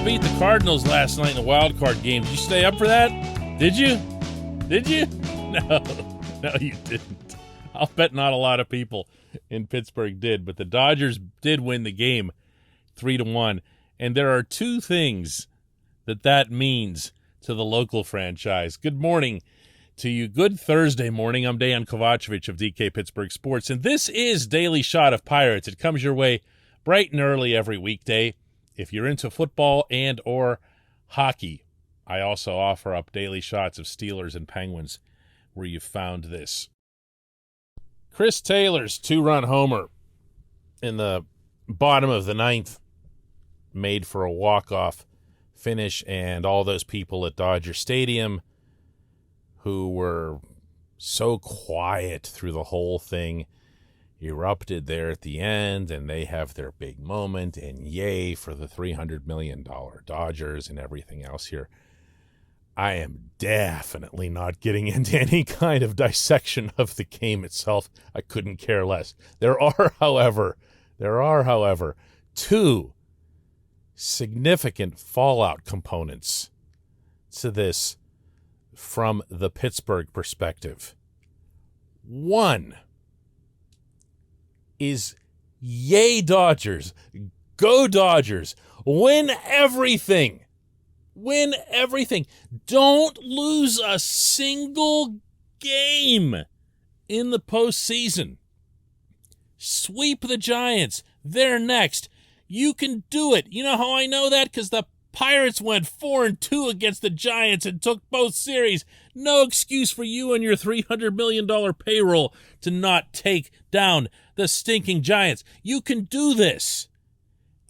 beat the Cardinals last night in the wild card game. Did you stay up for that? Did you? No, you didn't. I'll bet not a lot of people in Pittsburgh did, but the Dodgers did win the game 3-1. And there are two things that means to the local franchise. Good morning to you. Good Thursday morning. I'm Dejan Kovacevic of DK Pittsburgh Sports, and this is Daily Shot of Pirates. It comes your way bright and early every weekday. If you're into football and or hockey, I also offer up daily shots of Steelers and Penguins where you found this. Chris Taylor's two-run homer in the bottom of the ninth made for a walk-off finish, and all those people at Dodger Stadium who were so quiet through the whole thing erupted there at the end, and they have their big moment, and yay for the $300 million Dodgers and everything else here. I am definitely not getting into any kind of dissection of the game itself. I couldn't care less. There are, however, two significant fallout components to this from the Pittsburgh perspective. One is yay Dodgers, go Dodgers, win everything. Win everything. Don't lose a single game in the postseason. Sweep the Giants. They're next. You can do it. You know how I know that? Because the Pirates went 4-2 against the Giants and took both series. No excuse for you and your $300 million payroll to not take down the stinking Giants. You can do this.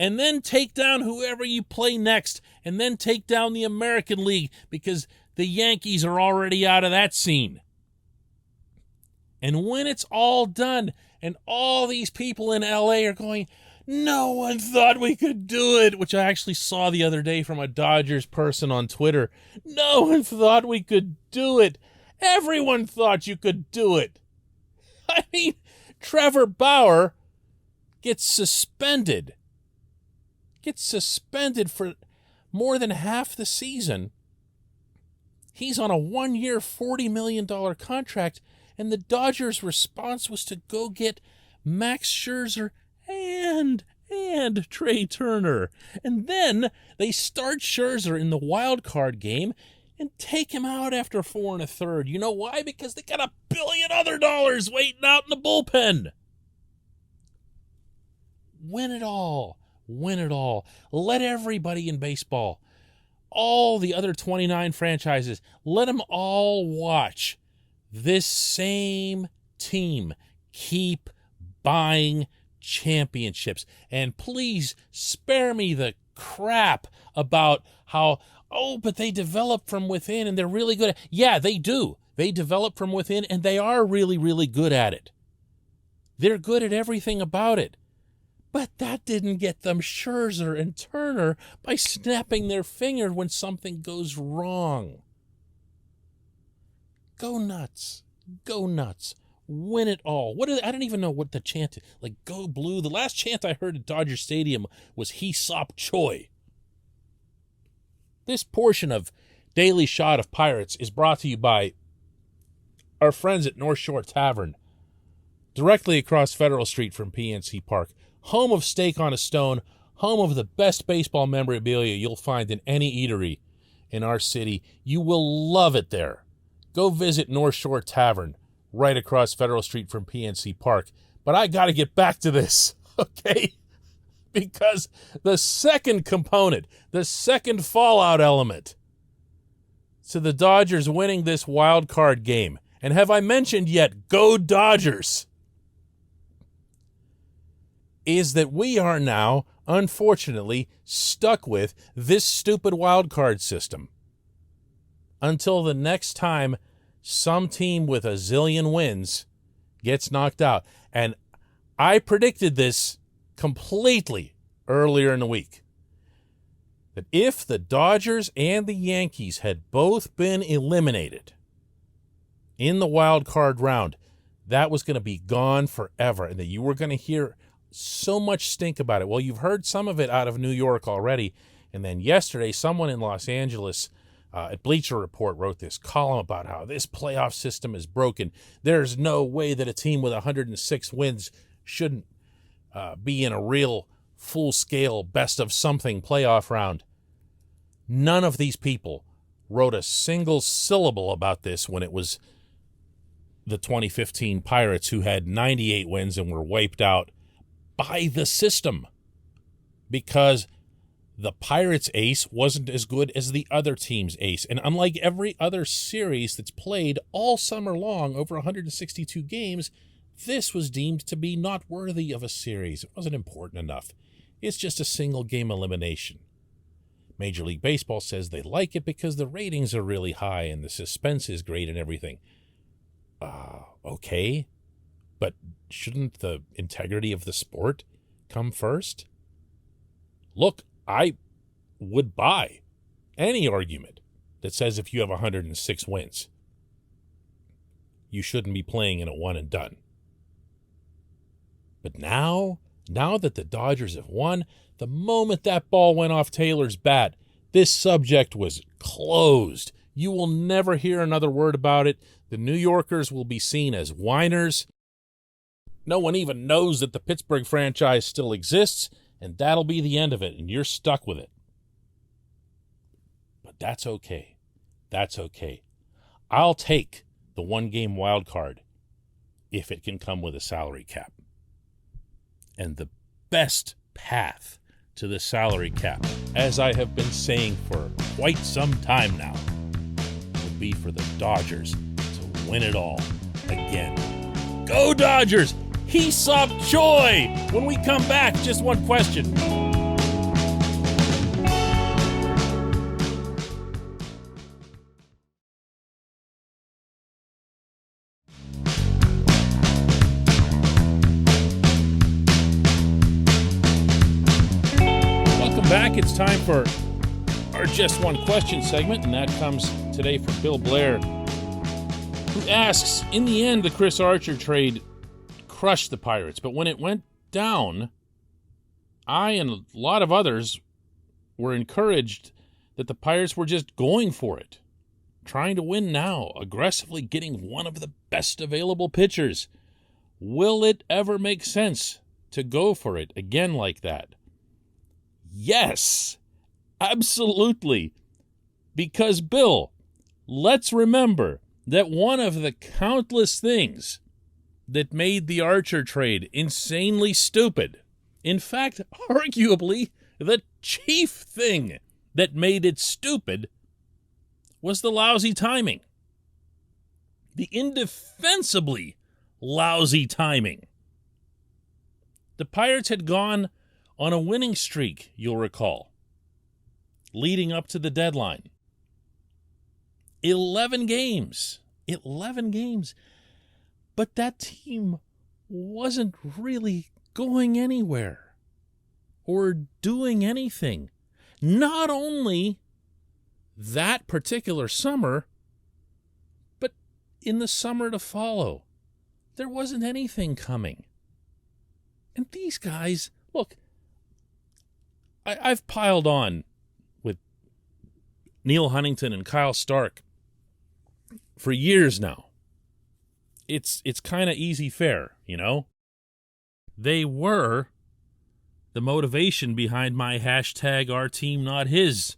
And then take down whoever you play next. And then take down the American League, because the Yankees are already out of that scene. And when it's all done and all these people in LA are going, no one thought we could do it, which I actually saw the other day from a Dodgers person on Twitter. No one thought we could do it. Everyone thought you could do it. I mean, Trevor Bauer gets suspended for more than half the season. He's on a 1-year, $40 million contract, and the Dodgers' response was to go get Max Scherzer and Trey Turner. And then they start Scherzer in the wild card game and take him out after 4 1/3. You know why? Because they got $1 billion other dollars waiting out in the bullpen. Win it all. Win it all. Let everybody in baseball, all the other 29 franchises, let them all watch this same team keep buying championships. And please spare me the crap about how, but they develop from within and they're really good at it. Yeah, they do. They develop from within and they are really, really good at it. They're good at everything about it. But that didn't get them Scherzer and Turner by snapping their finger when something goes wrong. Go nuts. Go nuts. Win it all. I don't even know what the chant is. Like, go blue. The last chant I heard at Dodger Stadium was He Sop Choi. This portion of Daily Shot of Pirates is brought to you by our friends at North Shore Tavern, directly across Federal Street from PNC Park. Home of Steak on a Stone, home of the best baseball memorabilia you'll find in any eatery in our city. You will love it there. Go visit North Shore Tavern, right across Federal Street from PNC Park. But I got to get back to this, okay? Because the second component, the second fallout element to the Dodgers winning this wild card game, and have I mentioned yet, go Dodgers, is that we are now, unfortunately, stuck with this stupid wild card system until the next time some team with a zillion wins gets knocked out. And I predicted this completely earlier in the week, that if the Dodgers and the Yankees had both been eliminated in the wild card round, that was going to be gone forever, and that you were going to hear so much stink about it. Well, you've heard some of it out of New York already. And then yesterday, someone in Los Angeles at Bleacher Report wrote this column about how this playoff system is broken. There's no way that a team with 106 wins shouldn't be in a real full-scale best-of-something playoff round. None of these people wrote a single syllable about this when it was the 2015 Pirates who had 98 wins and were wiped out by the system because the Pirates' ace wasn't as good as the other team's ace. And unlike every other series that's played all summer long over 162 games, this was deemed to be not worthy of a series. It wasn't important enough. It's just a single-game elimination. Major League Baseball says they like it because the ratings are really high and the suspense is great and everything. Okay, but shouldn't the integrity of the sport come first? Look, I would buy any argument that says if you have 106 wins, you shouldn't be playing in a one and done. But now that the Dodgers have won, the moment that ball went off Taylor's bat, this subject was closed. You will never hear another word about it. The New Yorkers will be seen as whiners. No one even knows that the Pittsburgh franchise still exists, and that'll be the end of it, and you're stuck with it. But that's okay. That's okay. I'll take the one-game wild card if it can come with a salary cap. And the best path to the salary cap, as I have been saying for quite some time now, would be for the Dodgers to win it all again. Go Dodgers! Heap joy! When we come back, just one question. Back. It's time for our Just One Question segment, and that comes today from Bill Blair, who asks, in the end, the Chris Archer trade crushed the Pirates, but when it went down, I and a lot of others were encouraged that the Pirates were just going for it, trying to win now, aggressively getting one of the best available pitchers. Will it ever make sense to go for it again like that? Yes, absolutely. Because, Bill, let's remember that one of the countless things that made the Archer trade insanely stupid, in fact, arguably the chief thing that made it stupid, was the lousy timing. The indefensibly lousy timing. The Pirates had gone on a winning streak, you'll recall, leading up to the deadline. 11 games. 11 games. But that team wasn't really going anywhere or doing anything. Not only that particular summer, but in the summer to follow. There wasn't anything coming. And these guys, look, I've piled on with Neil Huntington and Kyle Stark for years now. It's kind of easy fare, you know? They were the motivation behind my hashtag Our Team Not His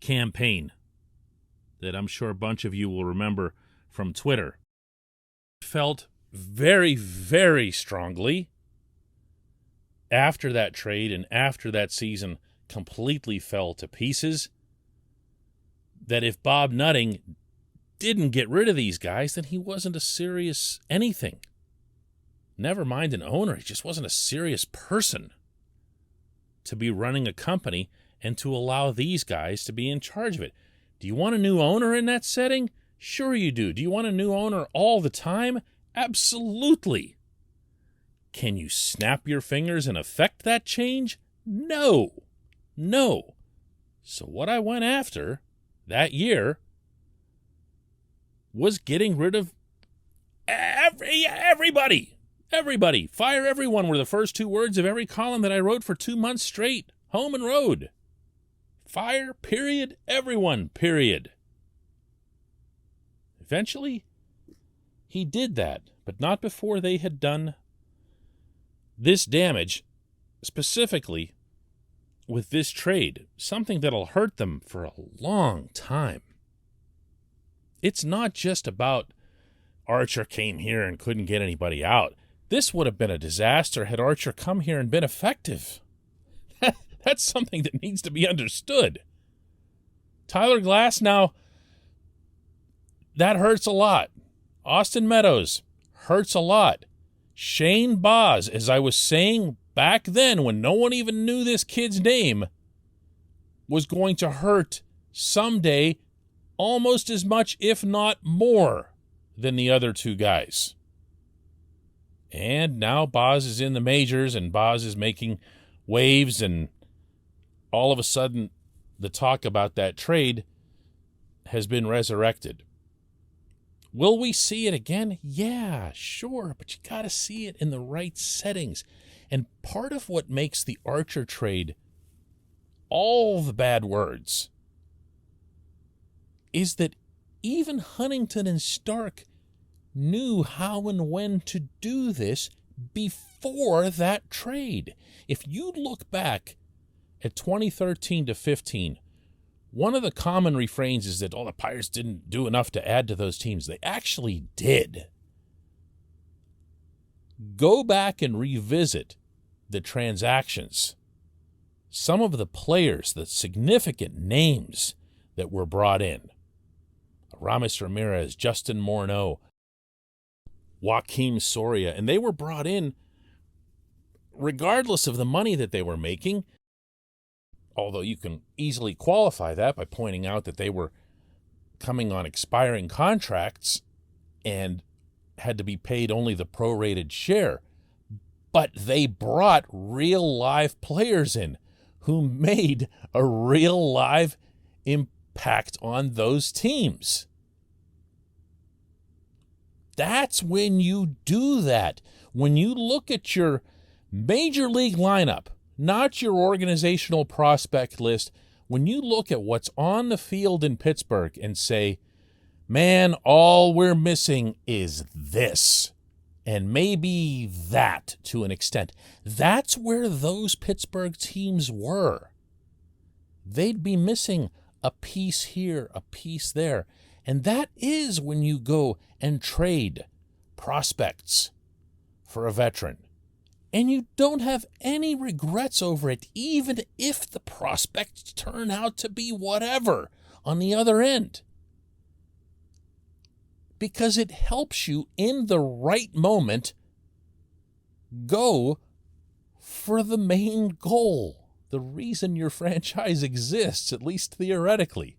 campaign that I'm sure a bunch of you will remember from Twitter. Felt very, very strongly after that trade and after that season completely fell to pieces, that if Bob Nutting didn't get rid of these guys, then he wasn't a serious anything. Never mind an owner, he just wasn't a serious person to be running a company and to allow these guys to be in charge of it. Do you want a new owner in that setting? Sure you do. Do you want a new owner all the time? Absolutely. Can you snap your fingers and affect that change? No. So what I went after that year was getting rid of everybody. Everybody. Fire everyone were the first two words of every column that I wrote for 2 months straight, home and road. Fire, period. Everyone, period. Eventually, he did that, but not before they had done this damage, specifically with this trade, something that'll hurt them for a long time. It's not just about Archer came here and couldn't get anybody out. This would have been a disaster had Archer come here and been effective. That's something that needs to be understood. Tyler Glass, now, that hurts a lot. Austin Meadows hurts a lot. Shane Baz, as I was saying back then when no one even knew this kid's name, was going to hurt someday almost as much, if not more, than the other two guys. And now Baz is in the majors, and Baz is making waves, and all of a sudden the talk about that trade has been resurrected. Will we see it again? Yeah, sure, but you got to see it in the right settings. And part of what makes the Archer trade all the bad words is that even Huntington and Stark knew how and when to do this before that trade. If you look back at 2013 to 15, one of the common refrains is that, the Pirates didn't do enough to add to those teams. They actually did. Go back and revisit the transactions. Some of the players, the significant names that were brought in. Aramis Ramirez, Justin Morneau, Joakim Soria, and they were brought in regardless of the money that they were making, although you can easily qualify that by pointing out that they were coming on expiring contracts and had to be paid only the prorated share. But they brought real live players in who made a real live impact on those teams. That's when you do that. When you look at your major league lineup, not your organizational prospect list, when you look at what's on the field in Pittsburgh and say, man, all we're missing is this, and maybe that to an extent, that's where those Pittsburgh teams were. They'd be missing a piece here, a piece there, and that is when you go and trade prospects for a veteran. And you don't have any regrets over it, even if the prospects turn out to be whatever on the other end. Because it helps you in the right moment go for the main goal, the reason your franchise exists, at least theoretically.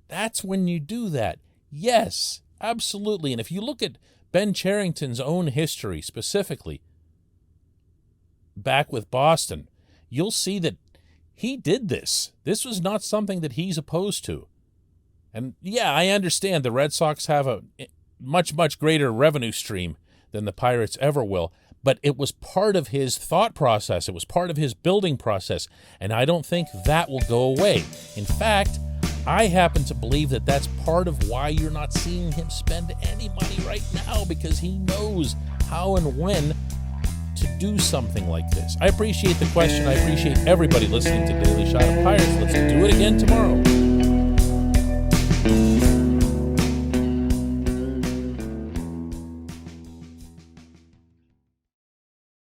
That's when you do that. Yes, absolutely. And if you look at Ben Cherington's own history specifically, back with Boston, you'll see that he did this. This was not something that he's opposed to. And yeah, I understand the Red Sox have a much, much greater revenue stream than the Pirates ever will, but it was part of his thought process. It was part of his building process, and I don't think that will go away. In fact, I happen to believe that that's part of why you're not seeing him spend any money right now, because he knows how and when to do something like this. I appreciate the question. I appreciate everybody listening to Daily Shot of Pirates. Let's do it again tomorrow.